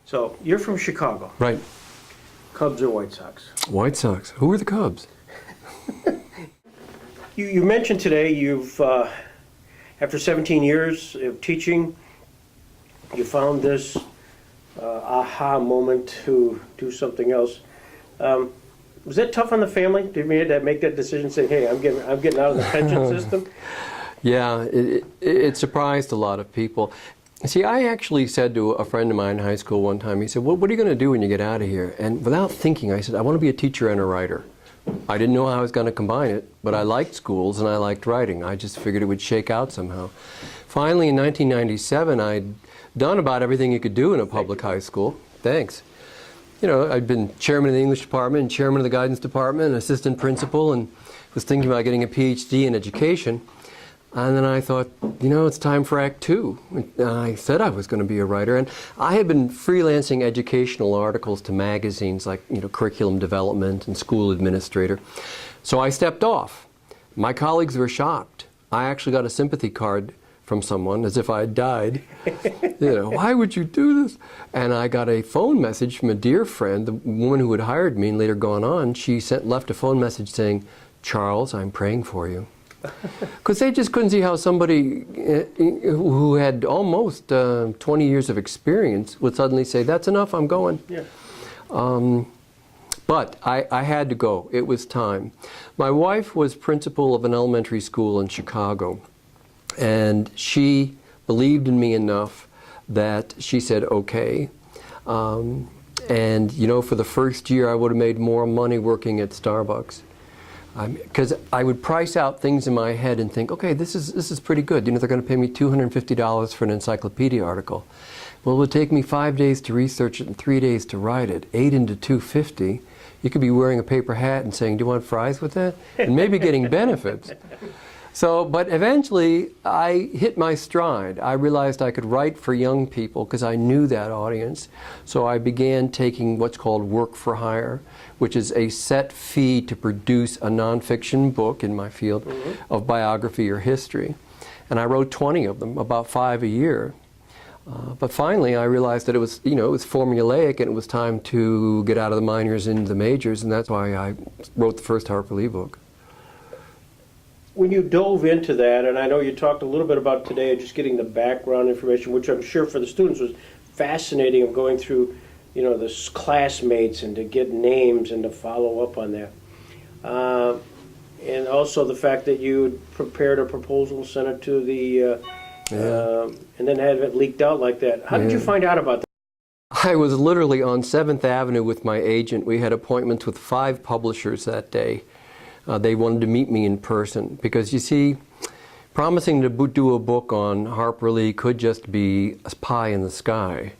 So you're from Chicago. Right. Cubs or White Sox? White Sox. Who are the Cubs? You mentioned today you've, after 17 years of teaching, you found this aha moment to do something else. Was that tough on the family? Did you have to make that decision, saying, "Hey, I'm getting out of the pension system"? Yeah, it surprised a lot of people. See, I actually said to a friend of mine in high school one time, he said, what are you going to do when you get out of here? And without thinking, I said, I want to be a teacher and a writer. I didn't know how I was going to combine it, but I liked schools and I liked writing. I just figured it would shake out somehow. Finally, in 1997, I'd done about everything you could do in a public high school. Thanks. You know, I'd been chairman of the English department, and chairman of the guidance department, and assistant principal, and was thinking about getting a PhD in education. And then I thought, you know, it's time for Act Two. I said I was going to be a writer, and I had been freelancing educational articles to magazines like, you know, Curriculum Development and School Administrator. So I stepped off. My colleagues were shocked. I actually got a sympathy card from someone, as if I had died. You know, why would you do this? And I got a phone message from a dear friend, the woman who had hired me and later gone on. She left a phone message saying, "Charles, I'm praying for you." Because they just couldn't see how somebody who had almost 20 years of experience would suddenly say, "That's enough, I'm going." Yeah. But I had to go. It was time. My wife was principal of an elementary school in Chicago, and she believed in me enough that she said, okay. And, you know, for the first year, I would have made more money working at Starbucks. Because I would price out things in my head and think, okay, this is pretty good. You know, they're going to pay me $250 for an encyclopedia article. Well, it would take me 5 days to research it and 3 days to write it. 8 into 250. You could be wearing a paper hat and saying, "Do you want fries with that?" And maybe getting benefits. So, but eventually I hit my stride. I realized I could write for young people because I knew that audience. So I began taking what's called work for hire, which is a set fee to produce a nonfiction book in my field of biography or history. And I wrote 20 of them, about 5 a year. But finally I realized that it was, you know, it was formulaic and it was time to get out of the minors into the majors, and that's why I wrote the first Harper Lee book. When you dove into that, and I know you talked a little bit about today, just getting the background information, which I'm sure for the students was fascinating, of going through, you know, the classmates and to get names and to follow up on that. And also the fact that you prepared a proposal, sent it to the, and then had it leaked out like that. How did you find out about that? I was literally on 7th Avenue with my agent. We had appointments with 5 publishers that day. They wanted to meet me in person because, you see, promising to do a book on Harper Lee could just be a pie in the sky.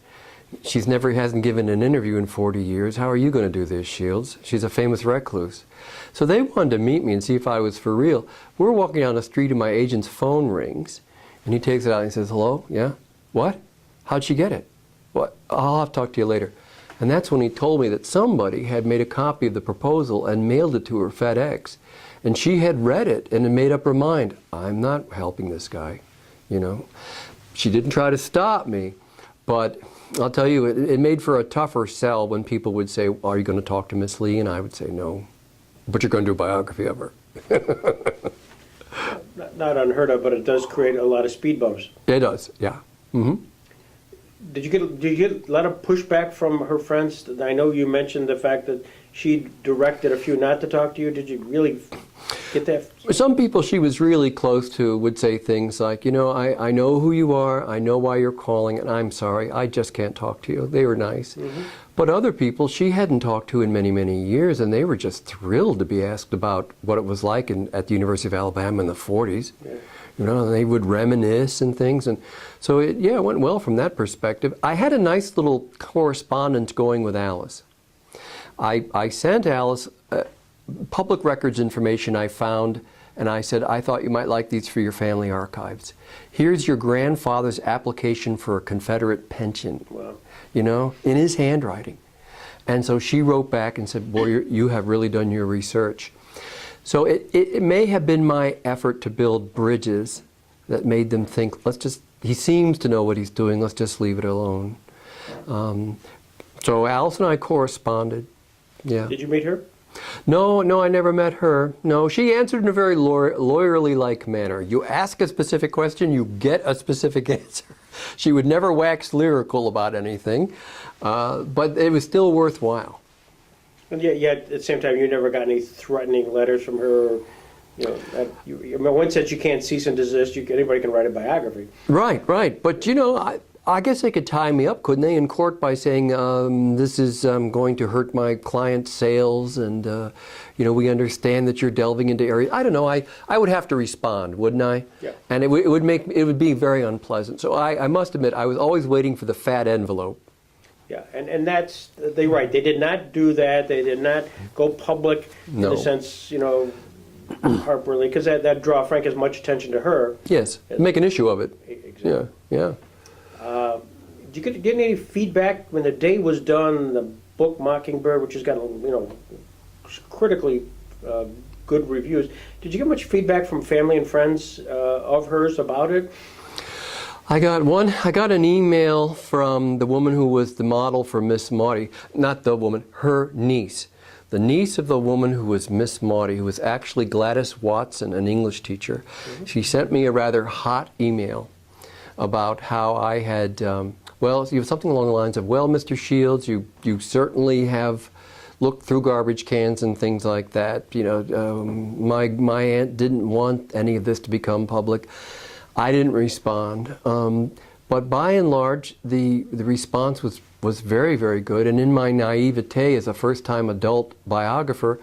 Hasn't given an interview in 40 years. How are you going to do this, Shields? She's a famous recluse. So they wanted to meet me and see if I was for real. We're walking down the street and my agent's phone rings, and he takes it out and he says, "Hello? Yeah? What? How'd she get it? What? I'll have to talk to you later." And that's when he told me that somebody had made a copy of the proposal and mailed it to her FedEx. And she had read it and had made up her mind, I'm not helping this guy, you know. She didn't try to stop me, but I'll tell you, it made for a tougher sell when people would say, "Are you going to talk to Miss Lee?" And I would say, "No, but you're going to do a biography of her." Not unheard of, but it does create a lot of speed bumps. It does, yeah. Mm-hmm. Did you get a lot of pushback from her friends? I know you mentioned the fact that she directed a few not to talk to you. Did you really get that? Some people she was really close to would say things like, "You know, I know who you are, I know why you're calling, and I'm sorry, I just can't talk to you." They were nice. But other people she hadn't talked to in many, many years, and they were just thrilled to be asked about what it was like at the University of Alabama in the 40s. Yeah. You know, they would reminisce and things, and so it went well from that perspective. I had a nice little correspondence going with Alice. I sent Alice public records information I found, and I said, "I thought you might like these for your family archives. Here's your grandfather's application for a Confederate pension." Wow. You know, in his handwriting. And so she wrote back and said, "Boy, you have really done your research." So it may have been my effort to build bridges that made them think, he seems to know what he's doing, let's just leave it alone. So Alice and I corresponded. Yeah. Did you meet her? No, I never met her. No, she answered in a very lawyerly-like manner. You ask a specific question, you get a specific answer. She would never wax lyrical about anything, but it was still worthwhile. And yet, at the same time, you never got any threatening letters from her. You know, I mean, one says you can't cease and desist. Anybody can write a biography. Right. But you know, I guess they could tie me up, couldn't they, in court by saying this is going to hurt my client's sales, and you know, we understand that you're delving into areas. I don't know. I would have to respond, wouldn't I? Yeah. And it would be very unpleasant. So I must admit, I was always waiting for the fat envelope. Yeah, and that's they're right. They did not do that. They did not go public in No. the sense, you know, Harper Lee, because that draw, Frank, as much attention to her. Yes, make an issue of it. Exactly. Yeah. Did you get any feedback when the day was done? The book Mockingbird, which has gotten, you know, critically good reviews. Did you get much feedback from family and friends of hers about it? I got an email from the woman who was the model for Miss Maudie, not the woman, her niece. The niece of the woman who was Miss Maudie, who was actually Gladys Watson, an English teacher. Mm-hmm. She sent me a rather hot email about how I had, well, something along the lines of, well, Mr. Shields, you certainly have looked through garbage cans and things like that. You know, my aunt didn't want any of this to become public. I didn't respond, but by and large, the response was very, very good. And in my naivete as a first-time adult biographer,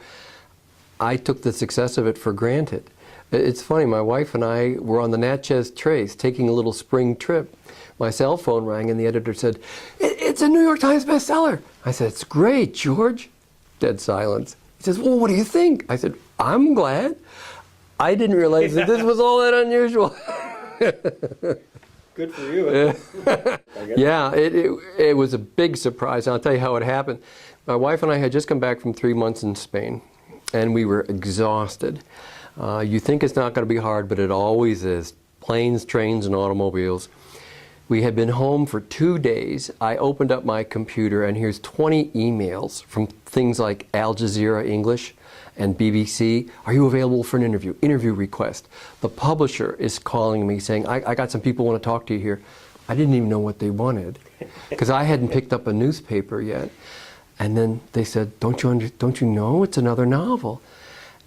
I took the success of it for granted. It's funny, my wife and I were on the Natchez Trace taking a little spring trip. My cell phone rang and the editor said, "It's a New York Times bestseller." I said, "It's great, George." Dead silence. He says, "Well, what do you think?" I said, "I'm glad." I didn't realize that this was all that unusual. Good for you. Yeah, it was a big surprise. I'll tell you how it happened. My wife and I had just come back from 3 months in Spain, and we were exhausted. You think it's not going to be hard, but it always is. Planes, trains, and automobiles. We had been home for 2 days. I opened up my computer, and here's 20 emails from things like Al Jazeera English and BBC. "Are you available for an interview? Interview request." The publisher is calling me saying, I got some people who want to talk to you here. I didn't even know what they wanted because I hadn't picked up a newspaper yet. And then they said, don't you know it's another novel?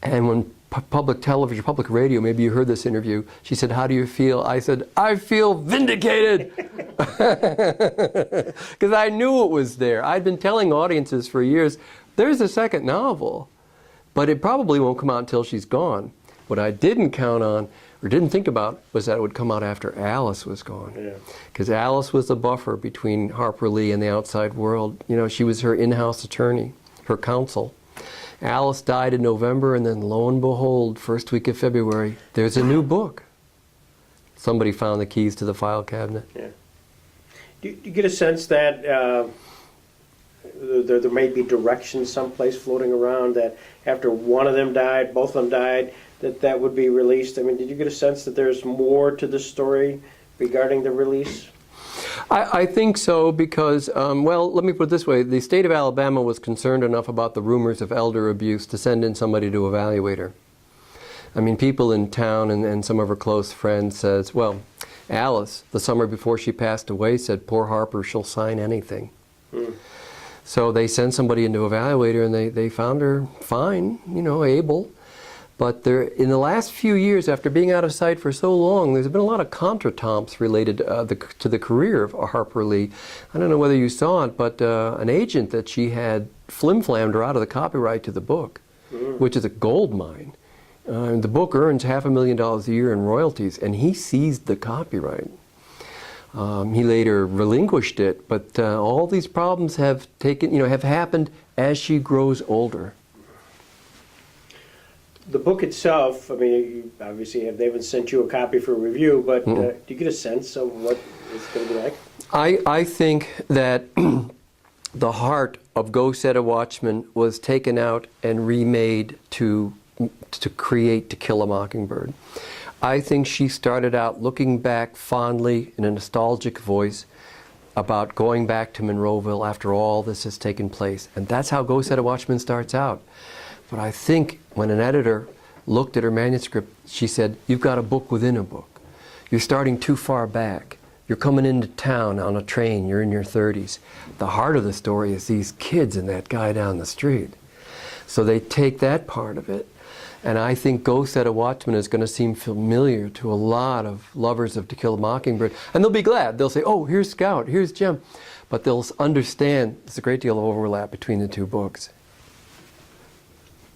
And when public television, public radio, maybe you heard this interview, she said, "How do you feel?" I said, "I feel vindicated." Because I knew it was there. I'd been telling audiences for years, there's a second novel, but it probably won't come out until she's gone. What I didn't count on, or didn't think about, was that it would come out after Alice was gone. Because Alice was the buffer between Harper Lee and the outside world. You know, she was her in-house attorney, her counsel. Alice died in November, and then lo and behold, first week of February, there's a new book. Somebody found the keys to the file cabinet. Yeah. Do you get a sense that there may be directions someplace floating around that after one of them died, both of them died, that would be released? I mean, did you get a sense that there's more to this story regarding the release? I think so because, well, let me put it this way. The state of Alabama was concerned enough about the rumors of elder abuse to send in somebody to evaluate her. I mean, people in town and some of her close friends says, well, Alice, the summer before she passed away, said, "Poor Harper, she'll sign anything." So they sent somebody in to evaluate her, and they found her fine, you know, able. But in the last few years, after being out of sight for so long, there's been a lot of contretemps related to the career of Harper Lee. I don't know whether you saw it, but an agent that she had flim-flammed her out of the copyright to the book, which is a gold mine. The book earns $500,000 a year in royalties, and he seized the copyright. He later relinquished it, but all these problems have happened as she grows older. The book itself, I mean, you obviously they haven't sent you a copy for review, but do you get a sense of what it's going to be like? I think that the heart of Go Set a Watchman was taken out and remade to create To Kill a Mockingbird. I think she started out looking back fondly in a nostalgic voice, about going back to Monroeville after all this has taken place. And that's how Go Set a Watchman starts out. But I think when an editor looked at her manuscript, she said, "You've got a book within a book. You're starting too far back. You're coming into town on a train, you're in your 30s. The heart of the story is these kids and that guy down the street." So they take that part of it. And I think Go Set a Watchman is going to seem familiar to a lot of lovers of To Kill a Mockingbird. And they'll be glad. They'll say, "Oh, here's Scout, here's Jem." But they'll understand there's a great deal of overlap between the two books.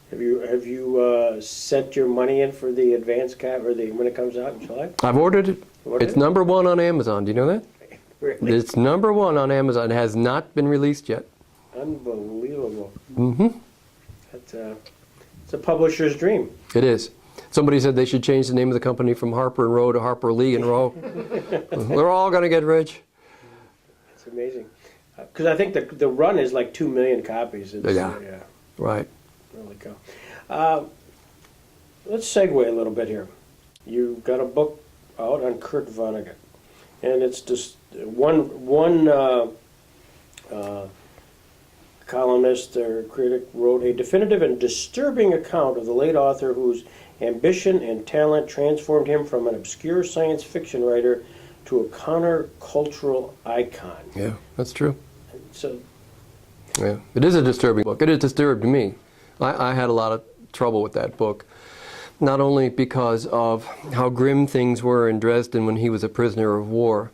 Have you sent your money in for the advance cap or when it comes out in July? I've ordered it. It's #1 on Amazon. Do you know that? Really? It's #1 on Amazon. It has not been released yet. Unbelievable. Mm-hmm. It's a publisher's dream. It is. Somebody said they should change the name of the company from Harper and Row to Harper Lee and Row. We're all going to get rich. It's amazing. Because I think the run is like 2 million copies. It's, Yeah. Right. Really cool. Let's segue a little bit here. You've got a book out on Kurt Vonnegut, and it's just one columnist or critic wrote a definitive and disturbing account of the late author whose ambition and talent transformed him from an obscure science fiction writer to a countercultural icon. Yeah, that's true. So, yeah, it is a disturbing book. It has disturbed me. I had a lot of trouble with that book, not only because of how grim things were in Dresden when he was a prisoner of war,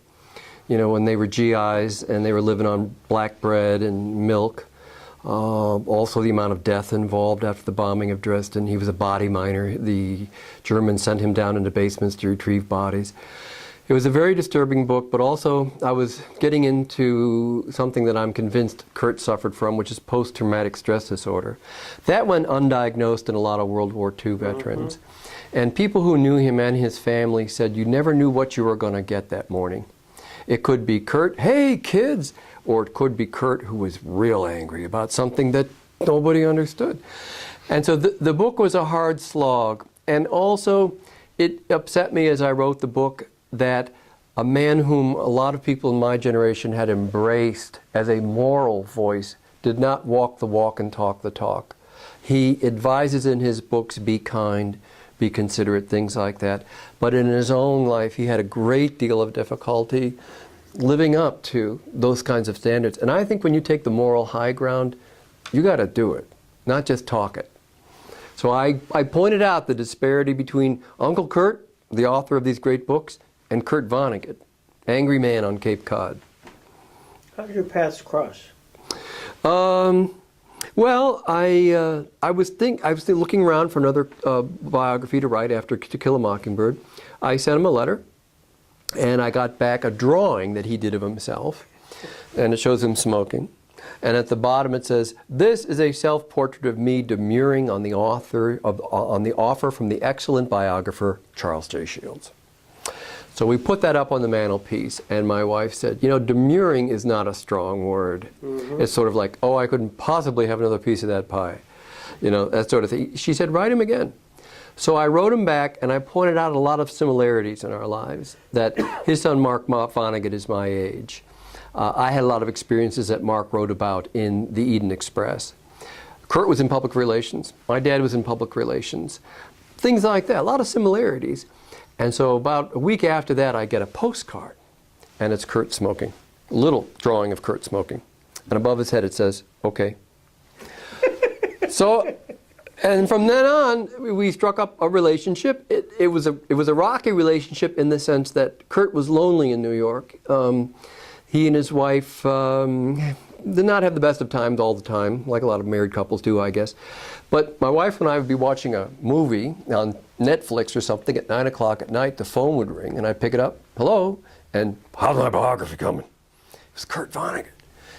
you know, when they were GIs and they were living on black bread and milk. Also the amount of death involved after the bombing of Dresden. He was a body miner. The Germans sent him down into basements to retrieve bodies. It was a very disturbing book, but also I was getting into something that I'm convinced Kurt suffered from, which is post-traumatic stress disorder. That went undiagnosed in a lot of World War II veterans. Mm-hmm. And people who knew him and his family said you never knew what you were going to get that morning. It could be Kurt, "Hey kids," or it could be Kurt who was real angry about something that nobody understood. And so the book was a hard slog. And also it upset me as I wrote the book that a man whom a lot of people in my generation had embraced as a moral voice did not walk the walk and talk the talk. He advises in his books, be kind, be considerate, things like that. But in his own life, he had a great deal of difficulty living up to those kinds of standards. And I think when you take the moral high ground, you got to do it, not just talk it. So I pointed out the disparity between Uncle Kurt, the author of these great books, and Kurt Vonnegut, angry man on Cape Cod. How did your paths cross? Well, I was still looking around for another biography to write after To Kill a Mockingbird. I sent him a letter, and I got back a drawing that he did of himself, and it shows him smoking. And at the bottom it says, "This is a self-portrait of me demurring on the offer from the excellent biographer Charles J. Shields." So we put that up on the mantelpiece, and my wife said, "You know, demurring is not a strong word." Mm-hmm. It's sort of like, "Oh, I couldn't possibly have another piece of that pie." You know, that sort of thing. She said, "Write him again." So I wrote him back, and I pointed out a lot of similarities in our lives, that his son Mark Vonnegut is my age. I had a lot of experiences that Mark wrote about in the Eden Express. Kurt was in public relations. My dad was in public relations. Things like that, a lot of similarities. And so about a week after that, I get a postcard, and it's Kurt smoking, a little drawing of Kurt smoking. And above his head it says, "Okay." So, and from then on, we struck up a relationship. It was a rocky relationship in the sense that Kurt was lonely in New York. He and his wife did not have the best of times all the time, like a lot of married couples do, I guess. But my wife and I would be watching a movie on Netflix or something at 9 o'clock at night. The phone would ring, and I'd pick it up. "Hello?" And, "How's my biography coming?" It was Kurt Vonnegut,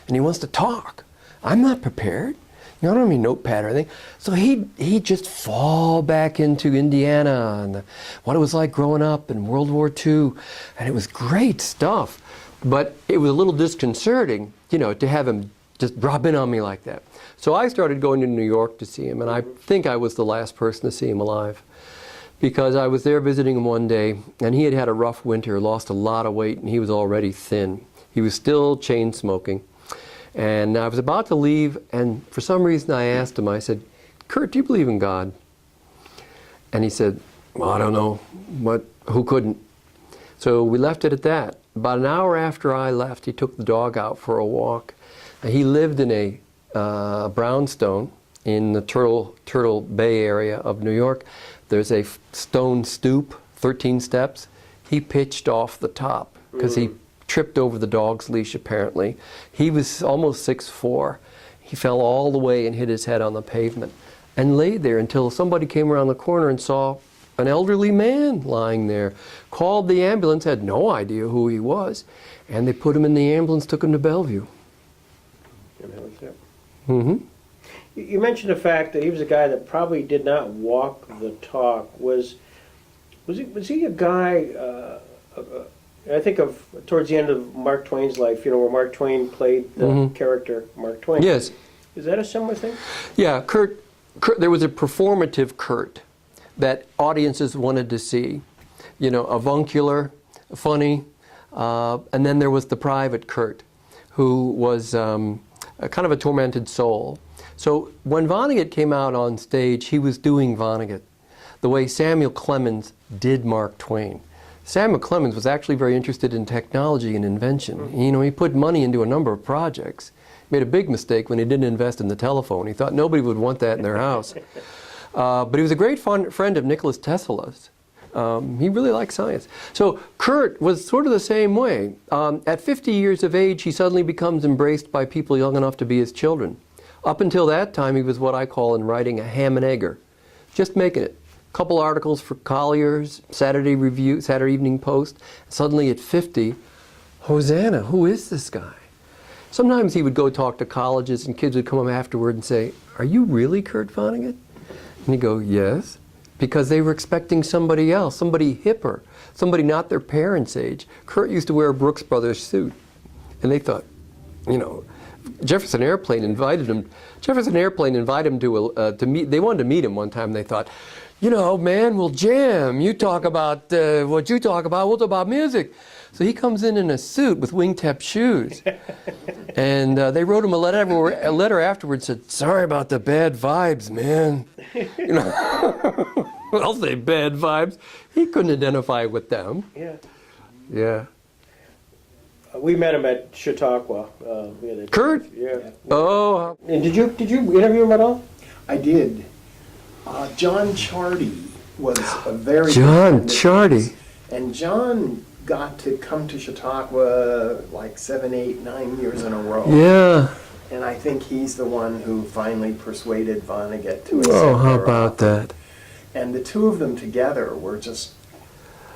and he wants to talk. I'm not prepared. You know, I don't have any notepad or anything. So he'd just fall back into Indiana and what it was like growing up in World War II. And it was great stuff. But it was a little disconcerting, you know, to have him just drop in on me like that. So I started going to New York to see him, and I think I was the last person to see him alive. Because I was there visiting him one day, and he had had a rough winter, lost a lot of weight, and he was already thin. He was still chain smoking. And I was about to leave, and for some reason I asked him, I said, Kurt, do you believe in God? And he said, well, I don't know, who couldn't? So we left it at that. About an hour after I left, he took the dog out for a walk. He lived in a brownstone in the Turtle Bay area of New York. There's a stone stoop, 13 steps. He pitched off the top because he tripped over the dog's leash, apparently. He was almost 6'4". He fell all the way and hit his head on the pavement and lay there until somebody came around the corner and saw an elderly man lying there, called the ambulance, had no idea who he was, and they put him in the ambulance, took him to Bellevue. And that was it. Mm-hmm. You mentioned the fact that he was a guy that probably did not walk the talk. Was he a guy, I think of towards the end of Mark Twain's life, where Mark Twain played the character Mark Twain. Yes. Is that a similar thing? Yeah, Kurt, there was a performative Kurt that audiences wanted to see. Avuncular, funny, and then there was the private Kurt, who was a kind of a tormented soul. So when Vonnegut came out on stage, he was doing Vonnegut the way Samuel Clemens did Mark Twain. Samuel Clemens was actually very interested in technology and invention. He put money into a number of projects. Made a big mistake when he didn't invest in the telephone. He thought nobody would want that in their house. But he was a great friend of Nicholas Tesla's. He really liked science. So Kurt was sort of the same way. At 50 years of age, he suddenly becomes embraced by people young enough to be his children. Up until that time, he was what I call in writing a ham and egger, just making it. A couple articles for Collier's, Saturday Review, Saturday Evening Post. Suddenly at 50, Hosanna, who is this guy? Sometimes he would go talk to colleges and kids would come up afterward and say, are you really Kurt Vonnegut? And he'd go, yes, because they were expecting somebody else, somebody hipper, somebody not their parents' age. Kurt used to wear a Brooks Brothers suit, and they thought, Jefferson Airplane invited him to meet. They wanted to meet him one time. And they thought, man, we'll jam. You talk about what you talk about. We'll talk about music. So he comes in a suit with wingtip shoes. And they wrote him a letter afterwards said, sorry about the bad vibes, man. I'll say bad vibes. He couldn't identify with them. Yeah. Yeah. We met him at Chautauqua. Kurt? Yeah. Oh. And did you interview him at all? I did. John Chardy was a very John good friend of Chardy. his. And John got to come to Chautauqua like 7, 8, 9 years in a row. Yeah. And I think he's the one who finally persuaded Vonnegut to accept Oh, how their about offer. that? And the two of them together were just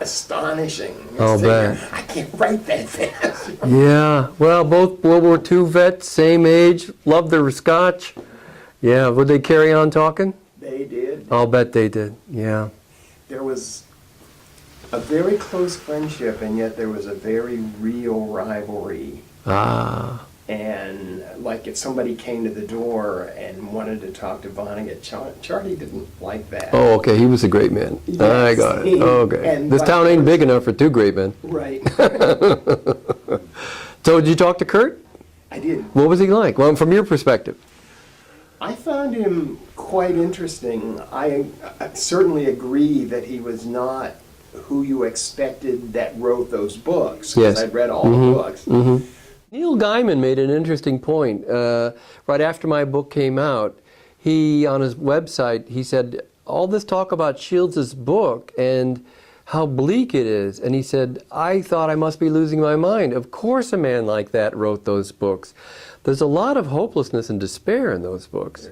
astonishing. I'll bet. I can't write that fast. Yeah. Well, both World War II vets, same age, loved their scotch. Yeah. Would they carry on talking? They did. I'll bet they did. Yeah. There was a very close friendship, and yet there was a very real rivalry. Ah. And like if somebody came to the door and wanted to talk to Vonnegut, Charlie didn't like that. Oh, okay. He was a great man. Yes, I got it. Okay. and This vice town ain't big versa. enough for two great men. Right. So did you talk to Kurt? I did. What was he like? Well, from your perspective. I found him quite interesting. I certainly agree that he was not who you expected that wrote those books, because Yes. I'd read all the books. Neil Gaiman made an interesting point. Right after my book came out, on his website, he said, all this talk about Shields' book and how bleak it is. And he said, I thought I must be losing my mind. Of course a man like that wrote those books. There's a lot of hopelessness and despair in those books.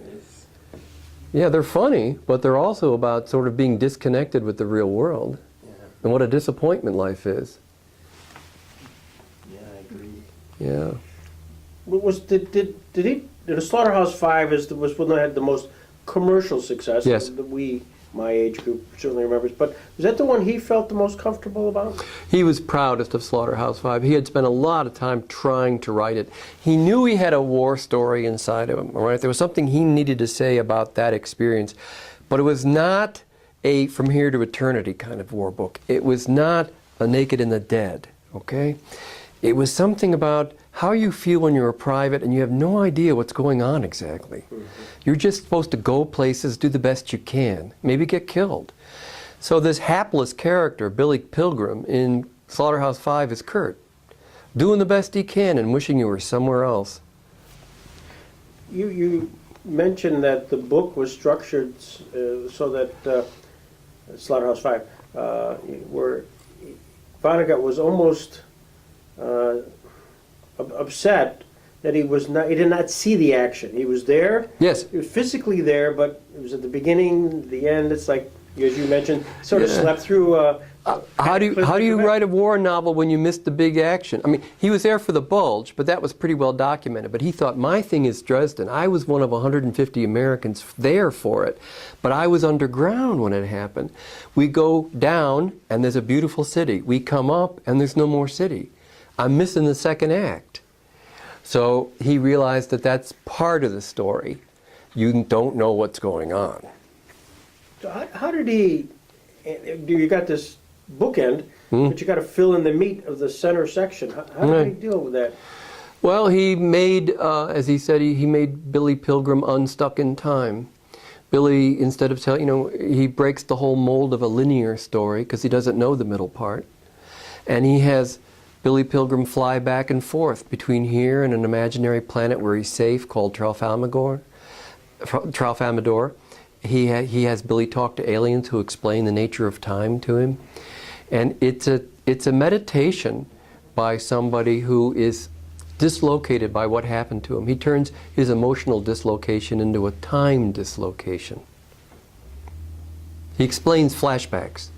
Yeah, they're funny, but they're also about sort of being disconnected with the real world. Yeah, And what a disappointment life is. yeah, I agree. Yeah. Did the Slaughterhouse-Five was when they had the most commercial success? Yes. That my age group certainly remembers. But was that the one he felt the most comfortable about? He was proudest of Slaughterhouse-Five. He had spent a lot of time trying to write it. He knew he had a war story inside of him, all right? There was something he needed to say about that experience. But it was not a From Here to Eternity kind of war book. It was not a Naked and the Dead, okay? It was something about how you feel when you're a private and you have no idea what's going on exactly. You're just supposed to go places, do the best you can, maybe get killed. So this hapless character, Billy Pilgrim, in Slaughterhouse-Five is Kurt, doing the best he can and wishing you were somewhere else. You mentioned that the book was structured so that Slaughterhouse-Five, where Vonnegut was almost upset that he did not see the action. He was there. Yes. He was physically there, but it was at the beginning, the end. It's like, as you mentioned, sort of slept through. How do you write a war novel when you missed the big action? I mean, he was there for the Bulge, but that was pretty well documented. But he thought, my thing is Dresden. I was one of 150 Americans there for it, but I was underground when it happened. We go down, and there's a beautiful city. We come up, and there's no more city. I'm missing the second act. So he realized that that's part of the story. You don't know what's going on. So how did he? You got this bookend, but you got to fill in the meat of the center section. How did he deal with that? Well, he made, as he said, he made Billy Pilgrim unstuck in time. Billy, instead of telling, he breaks the whole mold of a linear story because he doesn't know the middle part, and he has Billy Pilgrim fly back and forth between here and an imaginary planet where he's safe called Tralfamadore. He has Billy talk to aliens who explain the nature of time to him. And it's a meditation by somebody who is dislocated by what happened to him. He turns his emotional dislocation into a time dislocation. He explains flashbacks.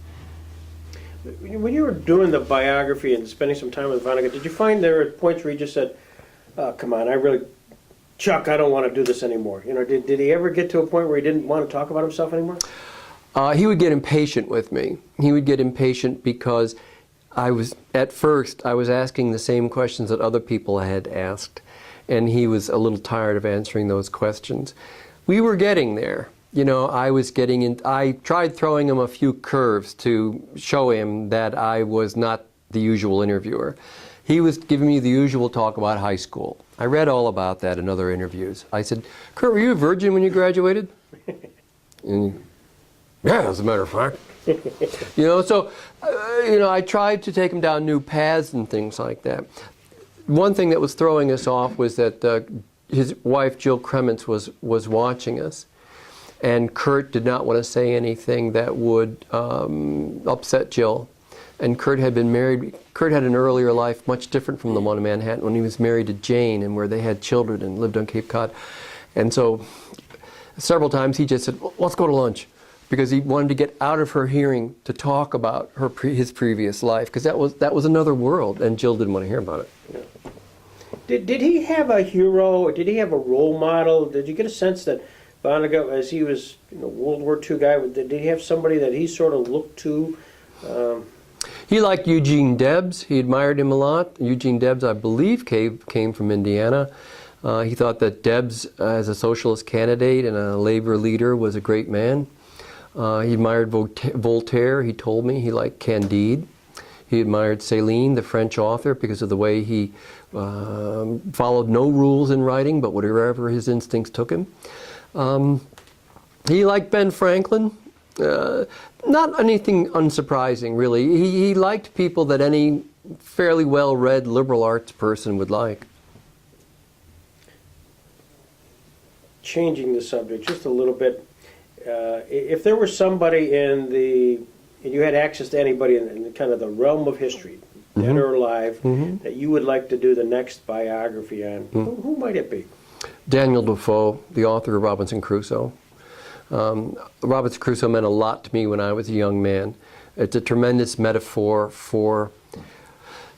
When you were doing the biography and spending some time with Vonnegut, did you find there were points where he just said, oh, come on, Chuck, I don't want to do this anymore? Did he ever get to a point where he didn't want to talk about himself anymore? He would get impatient with me. He would get impatient because at first I was asking the same questions that other people had asked, and he was a little tired of answering those questions. We were getting there. I tried throwing him a few curves to show him that I was not the usual interviewer. He was giving me the usual talk about high school. I read all about that in other interviews. I said, Kurt, were you a virgin when you graduated? And, yeah, as a matter of fact. I tried to take him down new paths and things like that. One thing that was throwing us off was that his wife, Jill Kremens, was watching us. And Kurt did not want to say anything that would upset Jill. And Kurt had been married. Kurt had an earlier life much different from the one in Manhattan when he was married to Jane and where they had children and lived on Cape Cod. And so several times he just said, well, let's go to lunch, because he wanted to get out of her hearing to talk about his previous life, because that was another world, and Jill didn't want to hear about it. Yeah. Did he have a hero? Did he have a role model? Did you get a sense that Vonnegut, as he was World War II guy, did he have somebody that he sort of looked to? He liked Eugene Debs. He admired him a lot. Eugene Debs, I believe, came from Indiana. He thought that Debs, as a socialist candidate and a labor leader, was a great man. He admired Voltaire. He told me he liked Candide. He admired Céline, the French author, because of the way he followed no rules in writing, but wherever his instincts took him. He liked Ben Franklin. Not anything unsurprising, really. He liked people that any fairly well-read liberal arts person would like. Changing the subject just a little bit, if there was somebody and you had access to anybody in kind of the realm of history, dead or alive, that you would like to do the next biography on, who might it be? Daniel Defoe, the author of Robinson Crusoe. Robinson Crusoe meant a lot to me when I was a young man. It's a tremendous metaphor for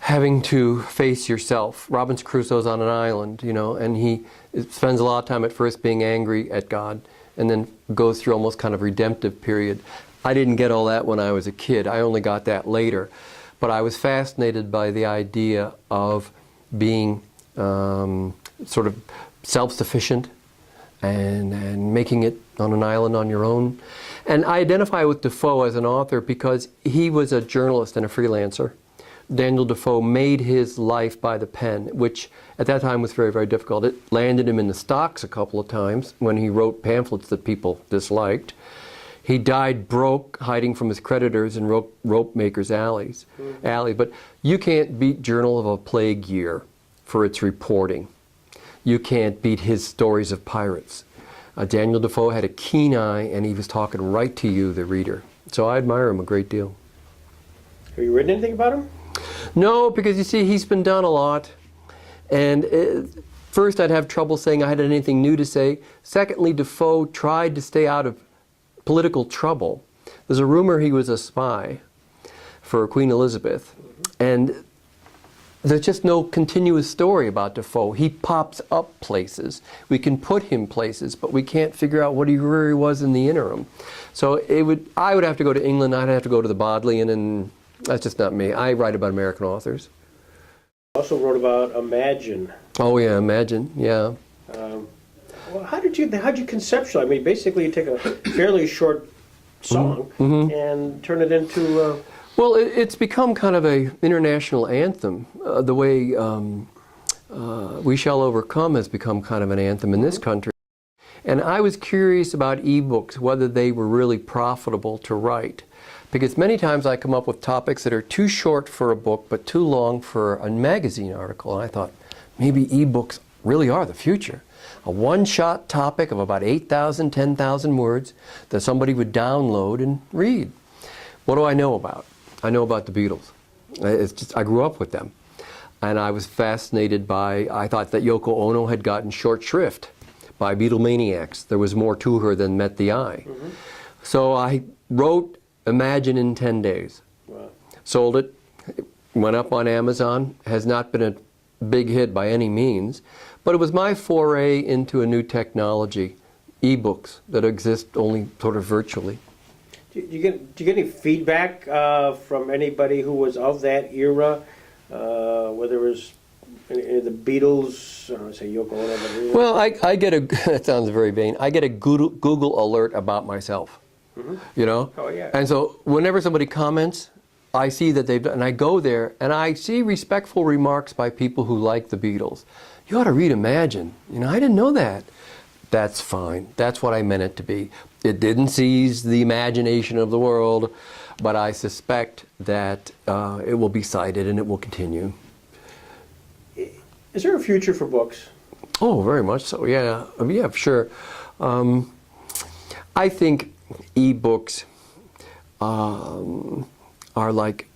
having to face yourself. Robinson Crusoe's on an island, and he spends a lot of time at first being angry at God, and then goes through almost kind of redemptive period. I didn't get all that when I was a kid. I only got that later. But I was fascinated by the idea of being sort of self-sufficient and making it on an island on your own. And I identify with Defoe as an author because he was a journalist and a freelancer. Daniel Defoe made his life by the pen, which at that time was very, very difficult. It landed him in the stocks a couple of times when he wrote pamphlets that people disliked. He died broke, hiding from his creditors in rope makers' alley. But you can't beat Journal of a Plague Year for its reporting. You can't beat his stories of pirates. Daniel Defoe had a keen eye, and he was talking right to you, the reader. So I admire him a great deal. Have you written anything about him? No, because you see, he's been done a lot. And first, I'd have trouble saying I had anything new to say. Secondly, Defoe tried to stay out of political trouble. There's a rumor he was a spy for Queen Elizabeth. And there's just no continuous story about Defoe. He pops up places. We can put him places, but we can't figure out what he really was in the interim. So I would have to go to England, I'd have to go to the Bodleian, and that's just not me. I write about American authors. Also wrote about Imagine. Oh yeah, Imagine, yeah. Well, how did you conceptualize? I mean, basically, you take a fairly short song and turn it into. Well, it's become kind of an international anthem. The way We Shall Overcome has become kind of an anthem in this country. And I was curious about ebooks, whether they were really profitable to write. Because many times I come up with topics that are too short for a book, but too long for a magazine article. And I thought, maybe ebooks really are the future. A one-shot topic of about 8,000, 10,000 words that somebody would download and read. What do I know about? I know about the Beatles. I grew up with them. And I was fascinated by, I thought that Yoko Ono had gotten short shrift by Beatlemaniacs. There was more to her than met the eye. So I wrote Imagine in 10 days. Wow. Sold it, went up on Amazon, has not been a big hit by any means, but it was my foray into a new technology, ebooks that exist only sort of virtually. Do you get any feedback from anybody who was of that era, whether it was the Beatles, I don't want to say Yoko Ono, but Well, I get a, that sounds very vain, I get a Google alert about myself. You know? Oh, yeah. And so whenever somebody comments, I see that they've done, and I go there and I see respectful remarks by people who like the Beatles. You ought to read Imagine. You know, I didn't know that. That's fine. That's what I meant it to be. It didn't seize the imagination of the world, but I suspect that it will be cited and it will continue. Is there a future for books? Oh, very much so, yeah. Yeah, sure. I think ebooks are like,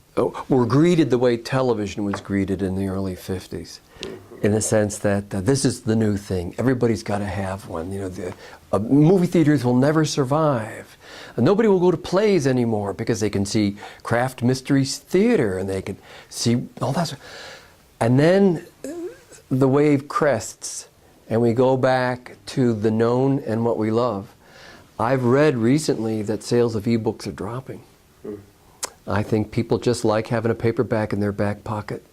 were greeted the way television was greeted in the early 50s. In the sense that this is the new thing. Everybody's got to have one. You know, the movie theaters will never survive. Nobody will go to plays anymore because they can see craft mysteries theater and they can see all that. And then the wave crests and we go back to the known and what we love. I've read recently that sales of ebooks are dropping. I think people just like having a paperback in their back pocket.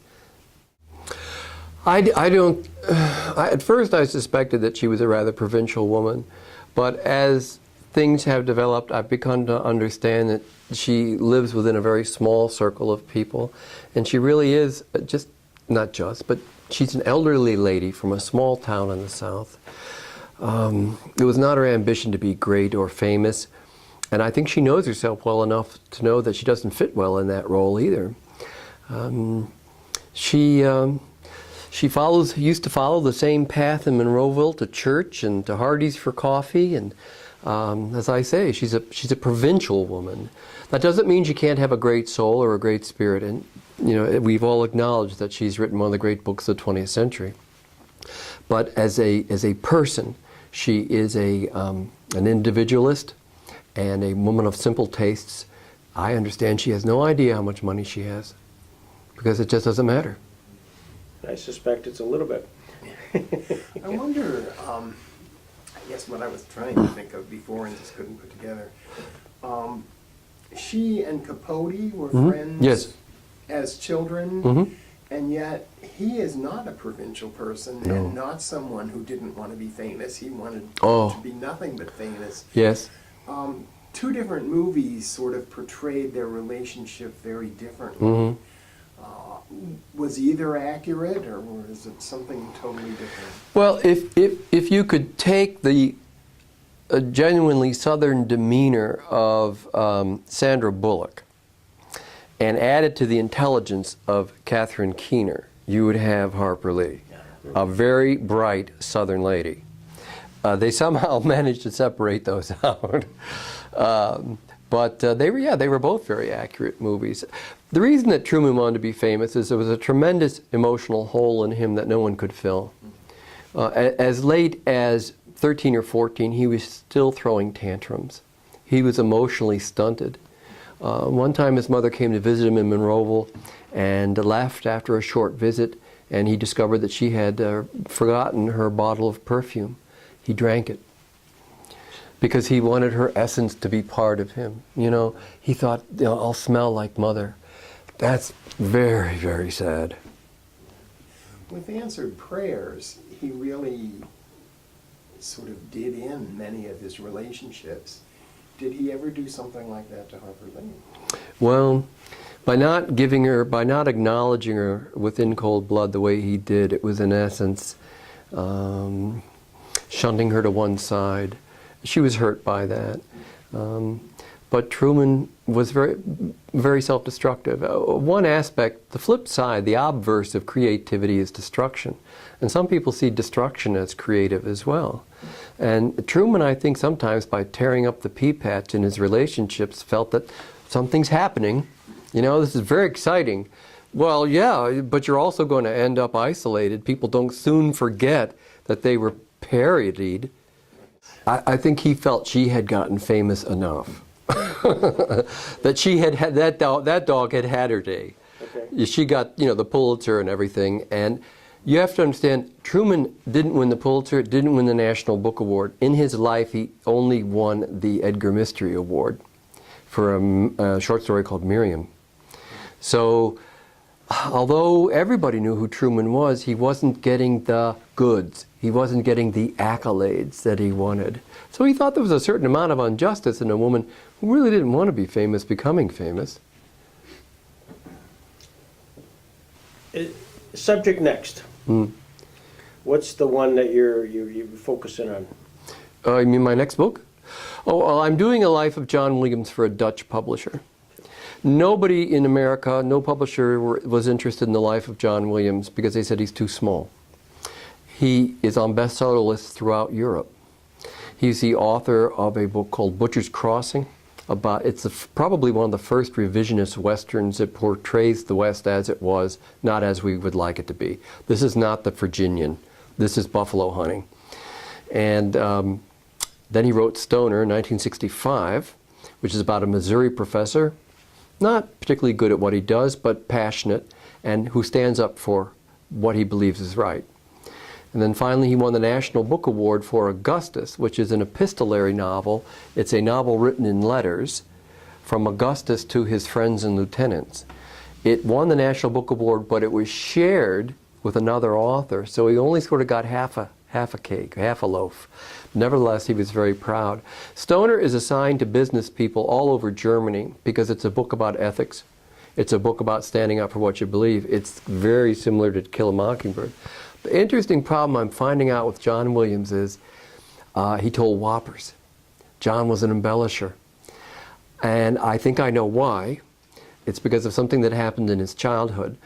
At first I suspected that she was a rather provincial woman, but as things have developed, I've begun to understand that she lives within a very small circle of people, and she really is but she's an elderly lady from a small town in the South. It was not her ambition to be great or famous, and I think she knows herself well enough to know that she doesn't fit well in that role either. She used to follow the same path in Monroeville to church and to Hardee's for coffee, and as I say, she's a provincial woman. That doesn't mean she can't have a great soul or a great spirit, and you know, we've all acknowledged that she's written one of the great books of the 20th century. But as a person, she is an individualist and a woman of simple tastes. I understand she has no idea how much money she has, because it just doesn't matter. I suspect it's a little bit. I wonder, I guess what I was trying to think of before and just couldn't put together. She and Capote were friends Yes. as children, and yet he is not a provincial person and not someone who didn't want to be famous. He wanted to be nothing but famous. Yes. Two different movies sort of portrayed their relationship very differently. Was either accurate, or was it something totally different? Well, if you could take the genuinely Southern demeanor of Sandra Bullock and add it to the intelligence of Catherine Keener, you would have Harper Lee, a very bright Southern lady. They somehow managed to separate those out. But they were both very accurate movies. The reason that Truman wanted to be famous is there was a tremendous emotional hole in him that no one could fill. As late as 13 or 14, he was still throwing tantrums. He was emotionally stunted. One time his mother came to visit him in Monroeville and left after a short visit, and he discovered that she had forgotten her bottle of perfume. He drank it because he wanted her essence to be part of him. You know, he thought, you know, I'll smell like mother. That's very, very sad. With answered prayers, he really sort of did in many of his relationships. Did he ever do something like that to Harper Lee? Well, by not giving her, by not acknowledging her within cold blood the way he did, it was in essence shunting her to one side. She was hurt by that. But Truman was very, very self-destructive. One aspect, the flip side, the obverse of creativity is destruction. And some people see destruction as creative as well. And Truman, I think, sometimes by tearing up the pea patch in his relationships, felt that something's happening. You know, this is very exciting. Well, yeah, but you're also going to end up isolated. People don't soon forget that they were parodied. I think he felt she had gotten famous enough. That she had that dog had had her day. Okay. She got, you know, the Pulitzer and everything, and you have to understand, Truman didn't win the Pulitzer, didn't win the National Book Award. In his life, he only won the Edgar Mystery Award for a short story called Miriam. So, although everybody knew who Truman was, he wasn't getting the goods. He wasn't getting the accolades that he wanted. So he thought there was a certain amount of injustice in a woman who really didn't want to be famous becoming famous. Subject next. What's the one that you're focusing on? You mean my next book? Oh, well, I'm doing a life of John Williams for a Dutch publisher. Nobody in America, no publisher was interested in the life of John Williams because they said he's too small. He is on bestseller lists throughout Europe. He's the author of a book called Butcher's Crossing. It's probably one of the first revisionist westerns that portrays the West as it was, not as we would like it to be. This is not the Virginian. This is buffalo hunting. And then he wrote Stoner in 1965, which is about a Missouri professor, not particularly good at what he does, but passionate, and who stands up for what he believes is right. And then finally he won the National Book Award for Augustus, which is an epistolary novel. It's a novel written in letters from Augustus to his friends and lieutenants. It won the National Book Award, but it was shared with another author, so he only sort of got half a cake, half a loaf. Nevertheless, he was very proud. Stoner is assigned to business people all over Germany because it's a book about ethics. It's a book about standing up for what you believe. It's very similar to Kill a Mockingbird. The interesting problem I'm finding out with John Williams is he told whoppers. John was an embellisher. And I think I know why. It's because of something that happened in his childhood.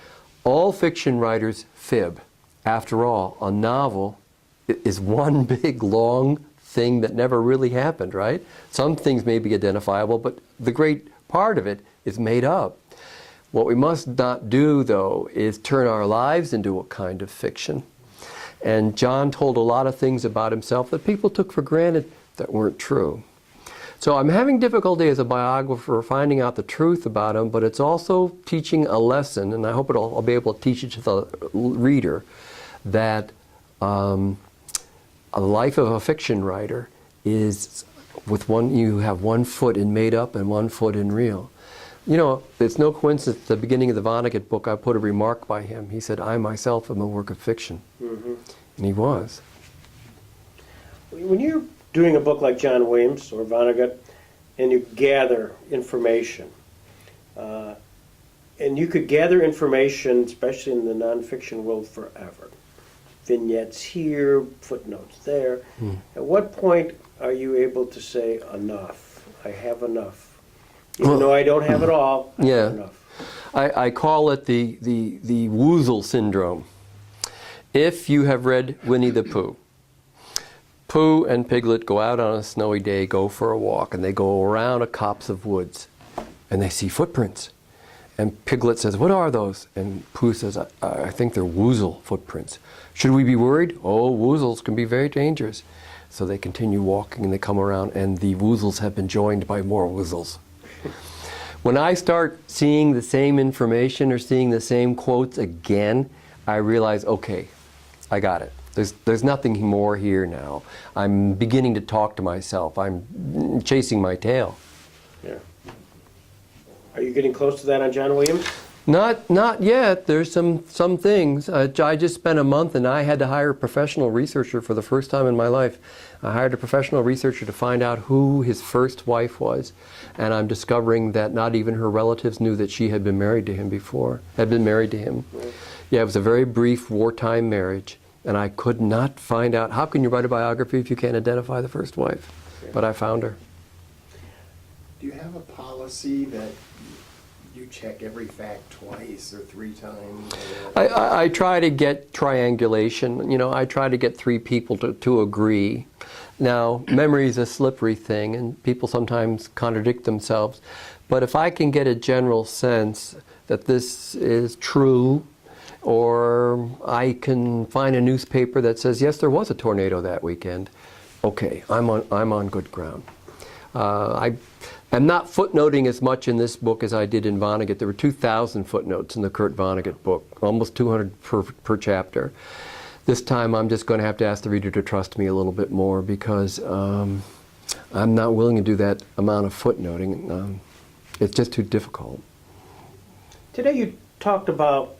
All fiction writers fib. After all, a novel is one big, long thing that never really happened, right? Some things may be identifiable, but the great part of it is made up. What we must not do, though, is turn our lives into a kind of fiction. And John told a lot of things about himself that people took for granted that weren't true. So I'm having difficulty as a biographer finding out the truth about him, but it's also teaching a lesson, and I hope I'll be able to teach it to the reader, that a life of a fiction writer is you have one foot in made up and one foot in real. You know, it's no coincidence at the beginning of the Vonnegut book I put a remark by him. He said, I myself am a work of fiction. Mm-hmm. And he was. When you're doing a book like John Williams or Vonnegut and you gather information, And you could gather information, especially in the nonfiction world, forever. Vignettes here, footnotes there. At what point are you able to say, enough? I have enough. Even though I don't have it all, I have enough. I call it the woozle syndrome. If you have read Winnie the Pooh, Pooh and Piglet go out on a snowy day, go for a walk, and they go around a copse of woods, and they see footprints. And Piglet says, what are those? And Pooh says, I think they're woozle footprints. Should we be worried? Oh, woozles can be very dangerous. So they continue walking and they come around, and the woozles have been joined by more woozles. When I start seeing the same information or seeing the same quotes again, I realize, okay, I got it. There's nothing more here now. I'm beginning to talk to myself. I'm chasing my tail. Yeah. Are you getting close to that on John Williams? Not yet. There's some things. I just spent a month and I had to hire a professional researcher for the first time in my life. I hired a professional researcher to find out who his first wife was. And I'm discovering that not even her relatives knew that she had been married to him before, had been married to him. Right. Yeah, it was a very brief wartime marriage. And I could not find out, how can you write a biography if you can't identify the first wife? Yeah. But I found her. Do you have a policy that you check every fact twice or 3 times? I try to get triangulation. You know, I try to get 3 people to agree. Now, memory is a slippery thing, and people sometimes contradict themselves. But if I can get a general sense that this is true, or I can find a newspaper that says, yes, there was a tornado that weekend, okay, I'm on good ground. I'm not footnoting as much in this book as I did in Vonnegut. There were 2,000 footnotes in the Kurt Vonnegut book, almost 200 per chapter. This time I'm just going to have to ask the reader to trust me a little bit more, because I'm not willing to do that amount of footnoting. It's just too difficult. Today you talked about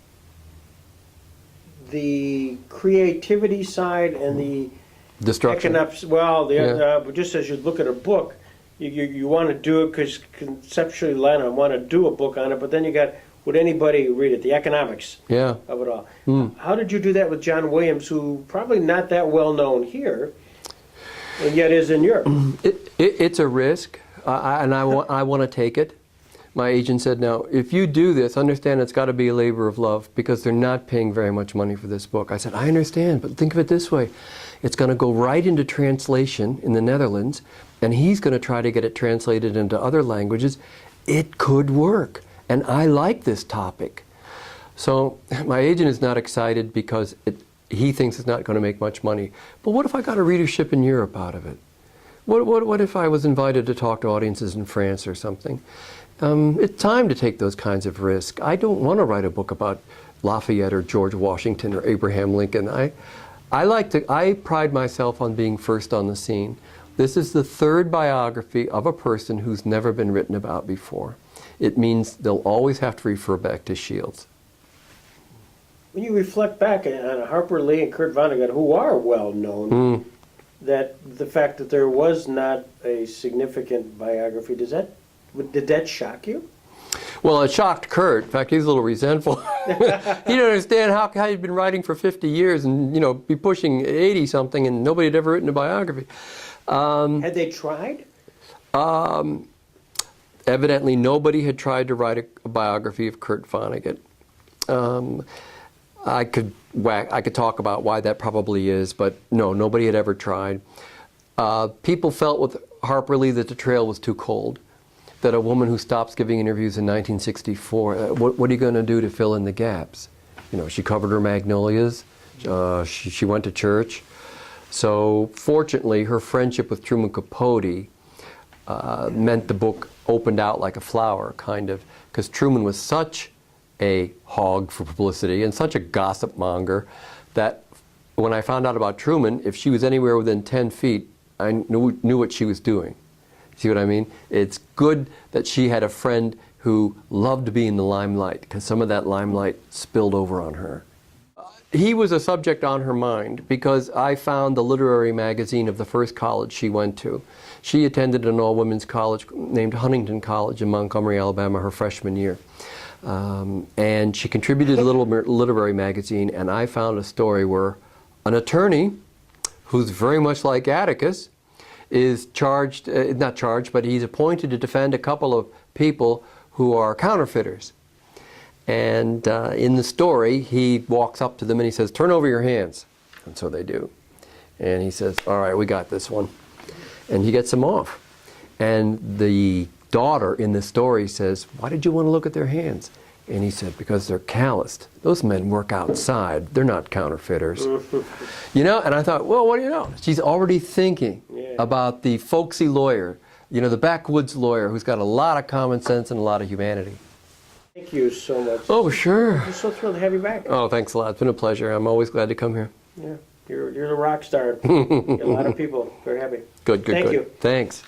the creativity side and the Destruction. Just as you look at a book, you want to do it because conceptually, I want to do a book on it, but then you got, would anybody read it, the economics of it all. How did you do that with John Williams, who probably not that well known here, and yet is in Europe? It's a risk, and I want to take it. My agent said, now, if you do this, understand it's got to be a labor of love, because they're not paying very much money for this book. I said, I understand, but think of it this way. It's going to go right into translation in the Netherlands, and he's going to try to get it translated into other languages. It could work, and I like this topic. So my agent is not excited because he thinks it's not going to make much money. But what if I got a readership in Europe out of it? What if I was invited to talk to audiences in France or something? It's time to take those kinds of risks. I don't want to write a book about Lafayette or George Washington or Abraham Lincoln. I pride myself on being first on the scene. This is the 3rd biography of a person who's never been written about before. It means they'll always have to refer back to Shields. When you reflect back on Harper Lee and Kurt Vonnegut, who are well known, that the fact that there was not a significant biography, did that shock you? Well, it shocked Kurt. In fact, he's a little resentful. He didn't understand how he'd been writing for 50 years and, be pushing 80-something, and nobody had ever written a biography. Had they tried? Evidently, nobody had tried to write a biography of Kurt Vonnegut. I could talk about why that probably is, but no, nobody had ever tried. People felt with Harper Lee that the trail was too cold. That a woman who stops giving interviews in 1964, what are you going to do to fill in the gaps? She covered her magnolias, she went to church. So fortunately, her friendship with Truman Capote meant the book opened out like a flower, kind of, because Truman was such a hog for publicity and such a gossip monger that when I found out about Truman, if she was anywhere within 10 feet, I knew what she was doing. See what I mean? It's good that she had a friend who loved to be in the limelight, because some of that limelight spilled over on her. He was a subject on her mind because I found the literary magazine of the first college she went to. She attended an all-women's college named Huntington College in Montgomery, Alabama, her freshman year. And she contributed to a little literary magazine, and I found a story where an attorney who's very much like Atticus is charged, not charged, but he's appointed to defend a couple of people who are counterfeiters. And in the story, he walks up to them and he says, "Turn over your hands." And so they do. And he says, "All right, we got this one." And he gets them off. And the daughter in the story says, "Why did you want to look at their hands?" And he said, "Because they're calloused. Those men work outside. They're not counterfeiters." You know, and I thought, well, what do you know? She's already thinking about the folksy lawyer, you know, the backwoods lawyer who's got a lot of common sense and a lot of humanity. Thank you so much. Oh, sure. I'm so thrilled to have you back. Oh, thanks a lot. It's been a pleasure. I'm always glad to come here. Yeah, you're the rock star. A lot of people very happy. Good, good, Thank good. you. Thanks.